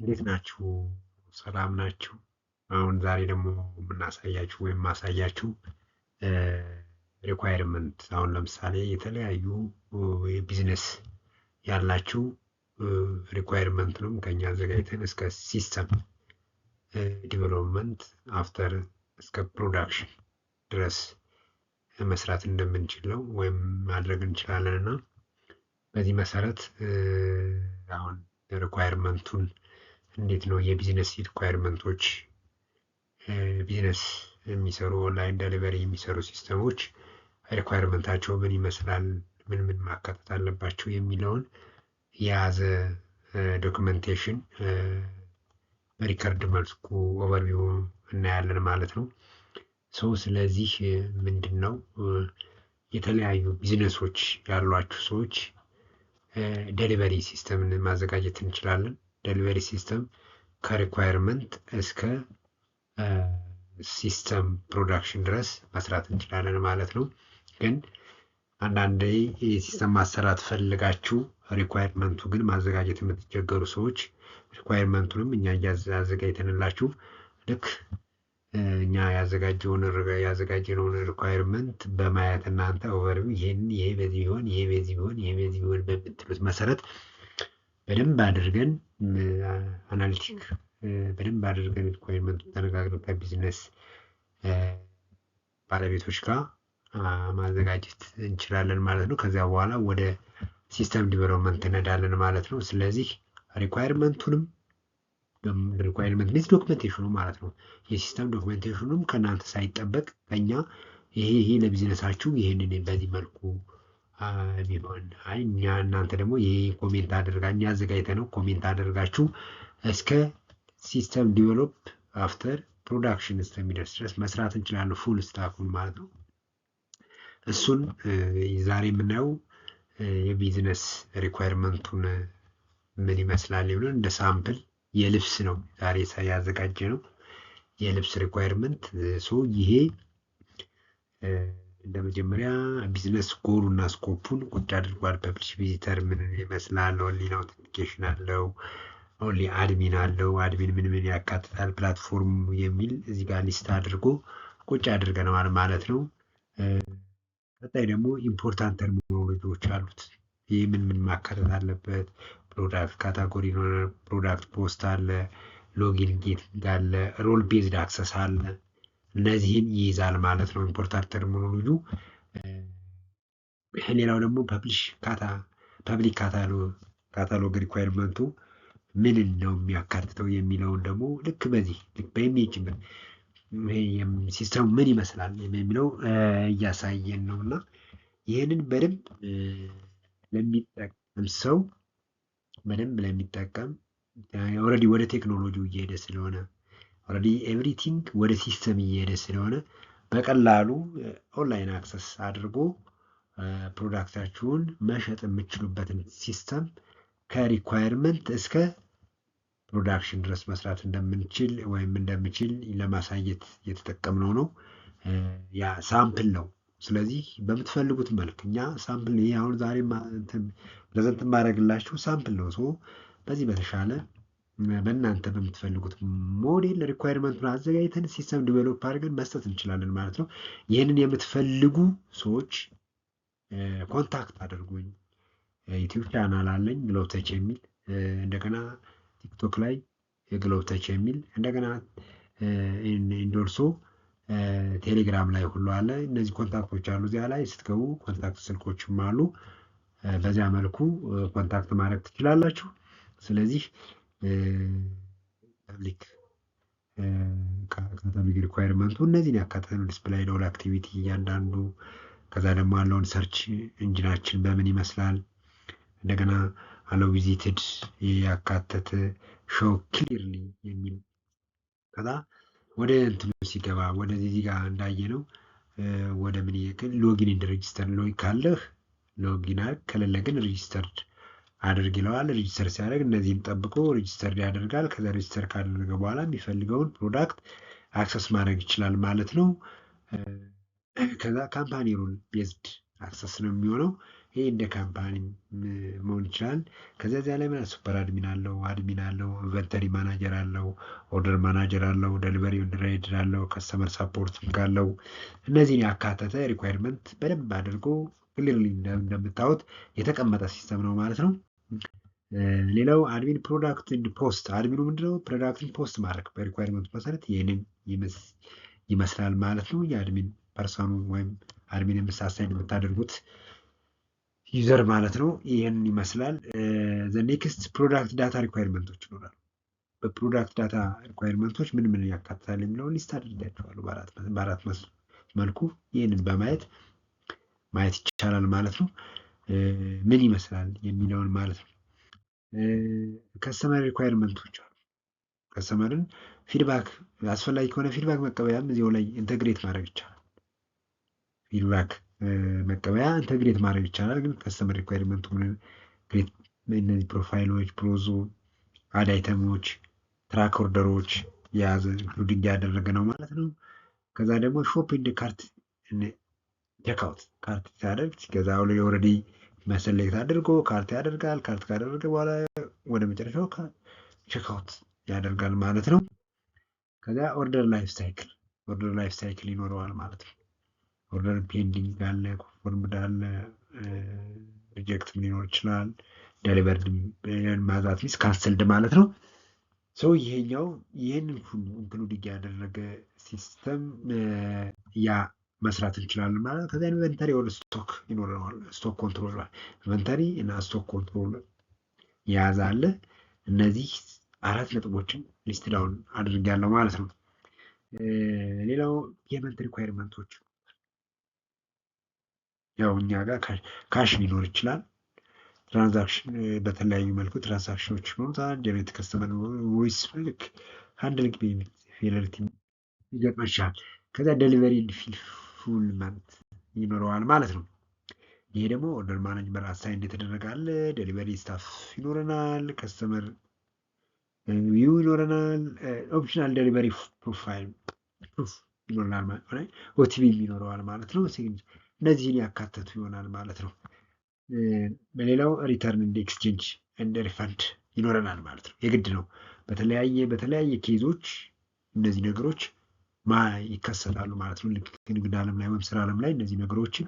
እንዴት ናችሁ? ሰላም ናችሁ? አሁን ዛሬ ደግሞ የምናሳያችሁ ወይም ማሳያችሁ ሪኳየርመንት አሁን ለምሳሌ የተለያዩ የቢዝነስ ያላችሁ ሪኳየርመንቱንም ከኛ አዘጋጅተን እስከ ሲስተም ዲቨሎፕመንት አፍተር እስከ ፕሮዳክሽን ድረስ መስራት እንደምንችል ነው ወይም ማድረግ እንችላለን እና በዚህ መሰረት አሁን ሪኳየርመንቱን እንዴት ነው የቢዝነስ ሪኳየርመንቶች ቢዝነስ የሚሰሩ ኦንላይን ዴሊቨሪ የሚሰሩ ሲስተሞች ሪኳየርመንታቸው ምን ይመስላል፣ ምን ማካተት አለባቸው የሚለውን የያዘ ዶክመንቴሽን በሪከርድ መልኩ ኦቨርቪው እናያለን ማለት ነው። ስለዚህ ምንድን ነው የተለያዩ ቢዝነሶች ያሏችሁ ሰዎች ዴሊቨሪ ሲስተምን ማዘጋጀት እንችላለን። ዴሊቨሪ ሲስተም ከሪኳየርመንት እስከ ሲስተም ፕሮዳክሽን ድረስ መስራት እንችላለን ማለት ነው። ግን አንዳንዴ የሲስተም ማሰራት ፈልጋችሁ ሪኳየርመንቱ ግን ማዘጋጀት የምትቸገሩ ሰዎች ሪኳየርመንቱንም እኛ አዘጋጅተንላችሁ ልክ እኛ ያዘጋጀነውን ሪኳየርመንት በማየት እናንተ ኦቨርቪው ይሄ በዚህ ቢሆን ይሄ በዚህ ቢሆን ይሄ በዚህ ቢሆን በምትሉት መሰረት በደንብ አድርገን አናሊቲክ በደንብ አድርገን ሪኳየርመንቱን ተነጋግረን ከቢዝነስ ባለቤቶች ጋር ማዘጋጀት እንችላለን ማለት ነው። ከዚያ በኋላ ወደ ሲስተም ዲቨሎፕመንት እንሄዳለን ማለት ነው። ስለዚህ ሪኳየርመንቱንም ሪኳየርመንት ሚንስ ዶክመንቴሽኑ ማለት ነው። የሲስተም ዶክመንቴሽኑም ከእናንተ ሳይጠበቅ ከኛ ይሄ ለቢዝነሳችሁ ይህንን በዚህ መልኩ ቢሆን እኛ እናንተ ደግሞ ይሄ ኮሜንት አድርጋችሁ እኛ አዘጋጅተን ነው ኮሜንት አድርጋችሁ እስከ ሲስተም ዲቨሎፕ አፍተር ፕሮዳክሽን እስከሚደርስ ድረስ መስራት እንችላለን፣ ፉል ስታኩን ማለት ነው። እሱን ዛሬ የምናየው የቢዝነስ ሪኳየርመንቱን ምን ይመስላል ብለን እንደ ሳምፕል የልብስ ነው ዛሬ ያዘጋጀ ነው። የልብስ ሪኳየርመንት ይሄ እንደ መጀመሪያ ቢዝነስ ጎሉ እና ስኮፑን ቁጭ አድርጓል። ፐብሊሽ ቪዚተር ምን ይመስላል፣ ኦንሊ ኖቲፊኬሽን አለው፣ ኦንሊ አድሚን አለው፣ አድሚን ምን ያካትታል፣ ፕላትፎርም የሚል እዚህ ጋር ሊስት አድርጎ ቁጭ አድርገነዋል ማለት ነው። ቀጣይ ደግሞ ኢምፖርታንት ተርሚኖሎጂዎች አሉት። ይህ ምን ማካተት አለበት፣ ፕሮዳክት ካታጎሪ ነው፣ ፕሮዳክት ፖስት አለ፣ ሎጊን ጌቲንግ አለ፣ ሮል ቤዝድ አክሰስ አለ። እነዚህን ይይዛል ማለት ነው ኢምፖርታንት ተርሚኖሎጂ። ሌላው ደግሞ ፐብሊክ ካታሎግ ሪኳየርመንቱ ምን ነው የሚያካትተው የሚለውን ደግሞ ልክ በኢሜጅ ሲስተሙ ምን ይመስላል የሚለው እያሳየን ነው እና ይህንን በደንብ ለሚጠቀም ሰው ለሚጠቀም ኦልሬዲ ወደ ቴክኖሎጂው እየሄደ ስለሆነ ኦልሬዲ ኤቭሪቲንግ ወደ ሲስተም እየሄደ ስለሆነ በቀላሉ ኦንላይን አክሰስ አድርጎ ፕሮዳክታችሁን መሸጥ የምትችሉበትን ሲስተም ከሪኳየርመንት እስከ ፕሮዳክሽን ድረስ መስራት እንደምንችል ወይም እንደምችል ለማሳየት የተጠቀምነው ነው። ያ ሳምፕል ነው። ስለዚህ በምትፈልጉት መልክ እኛ ሳምፕል ይሄ አሁን ዛሬ ፕሬዘንት ማድረግላችሁ ሳምፕል ነው። በዚህ በተሻለ በእናንተ በምትፈልጉት ሞዴል ሪኳየርመንቱን አዘጋጅተን ሲስተም ዲቨሎፕ አድርገን መስጠት እንችላለን ማለት ነው። ይህንን የምትፈልጉ ሰዎች ኮንታክት አድርጉኝ። ዩቲዩብ ቻናል አለኝ ግሎብተች የሚል እንደገና ቲክቶክ ላይ ግሎብተች የሚል እንደገና ኢንዶርሶ ቴሌግራም ላይ ሁሉ አለ። እነዚህ ኮንታክቶች አሉ። እዚያ ላይ ስትገቡ ኮንታክት ስልኮችም አሉ። በዚያ መልኩ ኮንታክት ማድረግ ትችላላችሁ። ስለዚህ ፐብሊክ ካታሎግ ሪኳየርመንቱ እነዚህን ያካተተ ነው። ዲስፕላይ ሎል አክቲቪቲ እያንዳንዱ፣ ከዛ ደግሞ ያለውን ሰርች ኢንጂናችን በምን ይመስላል፣ እንደገና አለው ቪዚትድ ያካተተ ሾው ክሊርሊ የሚል ከዛ ወደ እንትኑ ሲገባ ወደዚህ ጋር እንዳየ ነው ወደ ምን ይከል ሎጊን እንደ ሬጂስተር ሎጊን ካለህ ሎጊን ከሌለ ግን ሬጂስተርድ አድርግ ይለዋል። ሬጂስተር ሲያደርግ እነዚህን ጠብቆ ሬጂስተር ያደርጋል። ከዛ ሬጂስተር ካደረገ በኋላ የሚፈልገውን ፕሮዳክት አክሰስ ማድረግ ይችላል ማለት ነው። ከዛ ካምፓኒ ሩል ቤዝድ አክሰስ ነው የሚሆነው። ይሄ እንደ ካምፓኒ መሆን ይችላል። ከዚያ ላይ ማለት ሱፐር አድሚን አለው፣ ኢንቨንተሪ ማናጀር አለው፣ ኦርደር ማናጀር አለው፣ ደሊቨሪ ራይደር አለው፣ ከስተመር ሳፖርቲንግ አለው። እነዚህን ያካተተ ሪኳየርመንት በደንብ አድርጎ ክሊርሊ እንደምታዩት የተቀመጠ ሲስተም ነው ማለት ነው። ሌላው አድሚን ፕሮዳክት ኤንድ ፖስት። አድሚኑ ምንድነው? ፕሮዳክትን ፖስት ማድረግ በሪኳየርመንት መሰረት ይህንን ይመስላል ማለት ነው። የአድሚን ፐርሰኑ ወይም አድሚን የምሳሳይ የምታደርጉት ዩዘር ማለት ነው። ይህን ይመስላል። ዘ ኔክስት ፕሮዳክት ዳታ ሪኳየርመንቶች ይኖራሉ። በፕሮዳክት ዳታ ሪኳየርመንቶች ምን ምን ያካትታል የሚለውን ሊስት አድርጋቸዋለሁ በአራት መልኩ። ይህንን በማየት ማየት ይቻላል ማለት ነው። ምን ይመስላል የሚለውን ማለት ነው። ከስተመር ሪኳየርመንቶች አሉ። ከስተመርን ፊድባክ አስፈላጊ ከሆነ ፊድባክ መቀበያም እዚያው ላይ ኢንተግሬት ማድረግ ይቻላል። ፊድባክ መቀበያ ኢንተግሬት ማድረግ ይቻላል። ግን ከስተመር ሪኳየርመንቱ እነዚህ ፕሮፋይሎች፣ ፕሮዞ፣ አድ አይተሞች፣ ትራክ ኦርደሮች የያዘ ኢንክሉዲንግ ያደረገ ነው ማለት ነው። ከዛ ደግሞ ሾፕ ኢንድ ካርት ቼክአውት ካርት ሲያደርግ ሲገዛ ላይ ኦልሬዲ መሰሌክት አድርጎ ካርት ያደርጋል። ካርት ካደረገ በኋላ ወደ መጨረሻው ቼክአውት ያደርጋል ማለት ነው። ከዛ ኦርደር ላይፍ ሳይክል ይኖረዋል ማለት ነው። ኦርደር ፔንዲንግ አለ፣ ኮንፎርምድ አለ፣ ሪጀክት ሊኖር ይችላል፣ ዴሊቨርድ ማዛት ሚስ ካንስልድ ማለት ነው። ሰው ይሄኛው ይህንን ሁሉ ኢንክሉዲንግ ያደረገ ሲስተም ያ መስራት እንችላለን ማለት ነው። ከዛ ኢንቨንተሪ ወደ ስቶክ ይኖረዋል። ስቶክ ኮንትሮል ኢንቨንተሪ እና ስቶክ ኮንትሮል የያዘ አለ። እነዚህ 4 ነጥቦችን ሊስት ዳውን አድርጌያለሁ ማለት ነው። ሌላው ፔመንት ሪኳየርመንቶች ያው እኛ ጋር ካሽ ሊኖር ይችላል። ትራንዛክሽን በተለያዩ መልኩ ትራንዛክሽኖች ይኖሩታል። ጀነሬት ከስተመር ቮይስ ልክ ሃንድሊንግ ፌለሪቲ ይገጥመሻል። ከዛ ዴሊቨሪ ፉልመንት ይኖረዋል ማለት ነው። ይሄ ደግሞ ኦርደር ማኔጅመንት አሳይን የተደረገ አለ። ዴሊቨሪ ስታፍ ይኖረናል። ከስተመር ቪው ይኖረናል። ኦፕሽናል ዴሊቨሪ ፕሮፋይል ይኖረናል ማለት ነው። ኦቲቪ ይኖረዋል ማለት ነው። እነዚህን ያካተቱ ይሆናል ማለት ነው። በሌላው ሪተርን እንደ ኤክስቼንጅ እንደ ሪፈንድ ይኖረናል ማለት ነው። የግድ ነው። በተለያየ ኬዞች እነዚህ ነገሮች ይከሰታሉ ማለት ነው። ንግድ ዓለም ላይ ወይም ስራ ዓለም ላይ እነዚህ ነገሮችን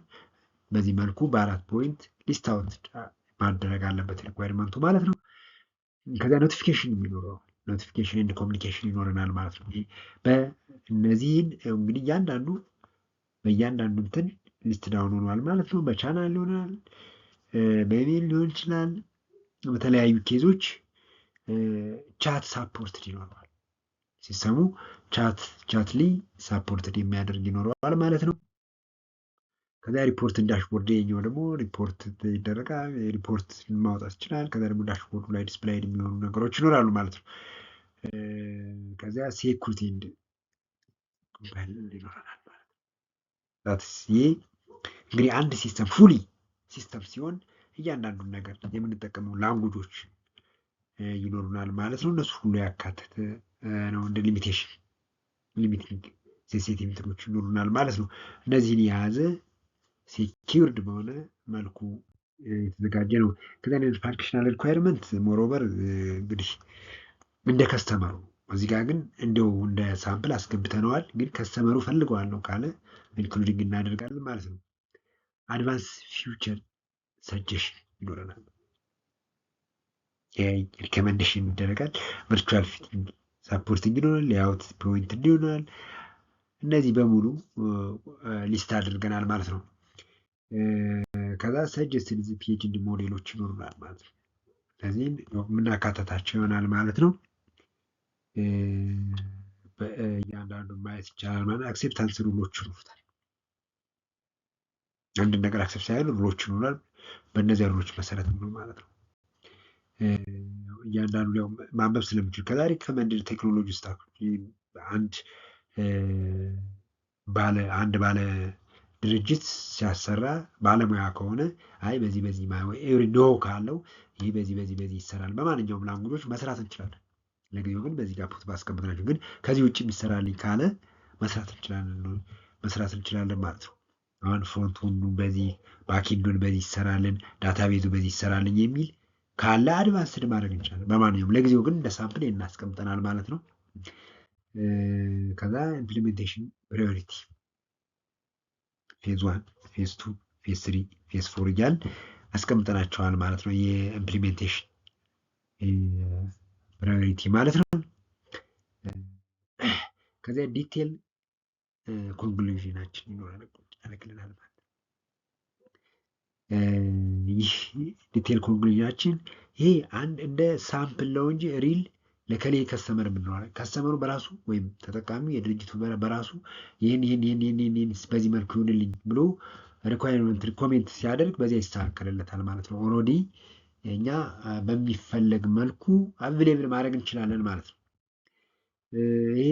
በዚህ መልኩ በ4 ፖይንት ሊስት አውት ማድረግ አለበት ሪኳየርመንቱ ማለት ነው። ከዚያ ኖቲፊኬሽን የሚኖረው ኖቲፊኬሽን ኤንድ ኮሚኒኬሽን ይኖረናል ማለት ነው። በእነዚህን እንግዲህ በእያንዳንዱ እንትን ሊስት ዳውን ሆኗል ማለት ነው። በቻናል ይሆናል፣ በኢሜል ሊሆን ይችላል። በተለያዩ ኬዞች ቻት ሳፖርት ይኖረዋል። ሲስተሙ ቻትሊ ሳፖርትድ የሚያደርግ ይኖረዋል ማለት ነው። ከዛ ሪፖርት ዳሽቦርድ የኛው ደግሞ ሪፖርት ይደረጋል። ሪፖርት ማውጣት ይችላል። ከዛ ደግሞ ዳሽቦርዱ ላይ ዲስፕላይ የሚሆኑ ነገሮች ይኖራሉ ማለት ነው። ከዚያ ሴኩሪቲ ይኖረናል ማለት ነው። ይህ እንግዲህ አንድ ሲስተም ፉሊ ሲስተም ሲሆን እያንዳንዱን ነገር የምንጠቀመው ላንጉጆች ይኖሩናል ማለት ነው። እነሱ ሁሉ ያካተተ ነው። እንደ ሊሚቲንግ ሴንሲቲቭ እንትኖች ይኖሩናል ማለት ነው። እነዚህን የያዘ ሴኪውርድ በሆነ መልኩ የተዘጋጀ ነው። ከዛ ፋንክሽናል ሪኳየርመንት ሞሮቨር እንግዲህ እንደ ከስተመሩ እዚህ ጋር ግን እንደው እንደ ሳምፕል አስገብተነዋል። ግን ከስተመሩ ፈልገዋል ነው ካለ ኢንክሉዲንግ እናደርጋለን ማለት ነው። አድቫንስ ፊውቸር ሰጀሽን ይኖረናል። ሪኮመንዴሽን ይደረጋል። ቨርቹዋል ፊቲንግ ሳፖርቲንግ ይኖራል። ሌአውት ፖይንት ይሆናል። እነዚህ በሙሉ ሊስት አድርገናል ማለት ነው። ከዛ ሰጀስትድ ፒኤችዲ ሞዴሎች ይኖሩናል ማለት ነው። እነዚህን የምናካተታቸው ይሆናል ማለት ነው። እያንዳንዱ ማየት ይቻላል ማለት አክሴፕታንስ ሩሎች ይኖሩታል። አንድ ነገር አክሴፕት ሳይሆን ሩሎች ይኖራል። በእነዚያ ሩሎች መሰረት ነው ማለት ነው። እያንዳንዱ ያው ማንበብ ስለምችል ከዛ ሪከመንድድ ቴክኖሎጂ ስታክ አንድ ባለ ድርጅት ሲያሰራ ባለሙያ ከሆነ አይ በዚህ ኖ ካለው ይህ በዚህ ይሰራል። በማንኛውም ላንጉጆች መስራት እንችላለን። ለጊዜው ግን በዚህ ጋር ፑት ባስቀምጥናቸው፣ ግን ከዚህ ውጭ የሚሰራልኝ ካለ መስራት እንችላለን ማለት ነው። አሁን ፍሮንቱን በዚህ ባክኤንዱን በዚህ ይሰራልን፣ ዳታቤዙ በዚህ ይሰራልን የሚል ካለ አድቫንስድ ማድረግ እንችላለን። በማንኛውም ለጊዜው ግን እንደ ሳምፕል እናስቀምጠናል ማለት ነው። ከዛ ኢምፕሊሜንቴሽን ፕራዮሪቲ ፌዝ 1 ፌዝ 2 ፌዝ 3 ፌዝ 4 እያልን አስቀምጠናቸዋል ማለት ነው። የኢምፕሊሜንቴሽን ፕራዮሪቲ ማለት ነው። ከዚያ ዲቴል ኮንክሉዥናችን ያደርግልናል ማለት ነው። ይህ ዲቴል ኮንክሉዥናችን ይሄ አንድ እንደ ሳምፕል ነው እንጂ ሪል ለከሌ ከስተመር የምንለዋለን ከስተመሩ በራሱ ወይም ተጠቃሚ የድርጅቱ በራሱ ይህን በዚህ መልኩ ይሁንልኝ ብሎ ሪኳየርመንት ኮሜንት ሲያደርግ በዚያ ይስተካከልለታል ማለት ነው። ኦልሬዲ እኛ በሚፈለግ መልኩ አቬሌብል ማድረግ እንችላለን ማለት ነው። ይሄ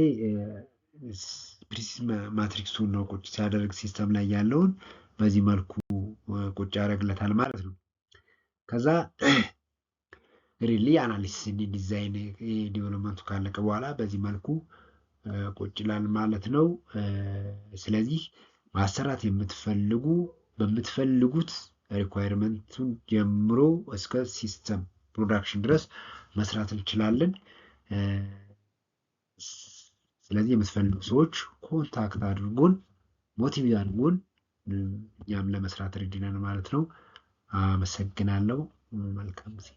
ፕሪሲስ ማትሪክሱን ነው ቁጭ ሲያደርግ ሲስተም ላይ ያለውን በዚህ መልኩ ቁጭ ያደርግለታል ማለት ነው። ከዛ ሪሊ አናሊሲስ ዲዛይን ዲቨሎፕመንቱ ካለቀ በኋላ በዚህ መልኩ ቁጭ ይላል ማለት ነው። ስለዚህ ማሰራት የምትፈልጉ በምትፈልጉት ሪኳየርመንቱን ጀምሮ እስከ ሲስተም ፕሮዳክሽን ድረስ መስራት እንችላለን። ስለዚህ የምትፈልጉ ሰዎች ኮንታክት አድርጎን ሞቲቬት አድርጎን እኛም ለመስራት ሬዲ ነን ማለት ነው። አመሰግናለሁ። መልካም ጊዜ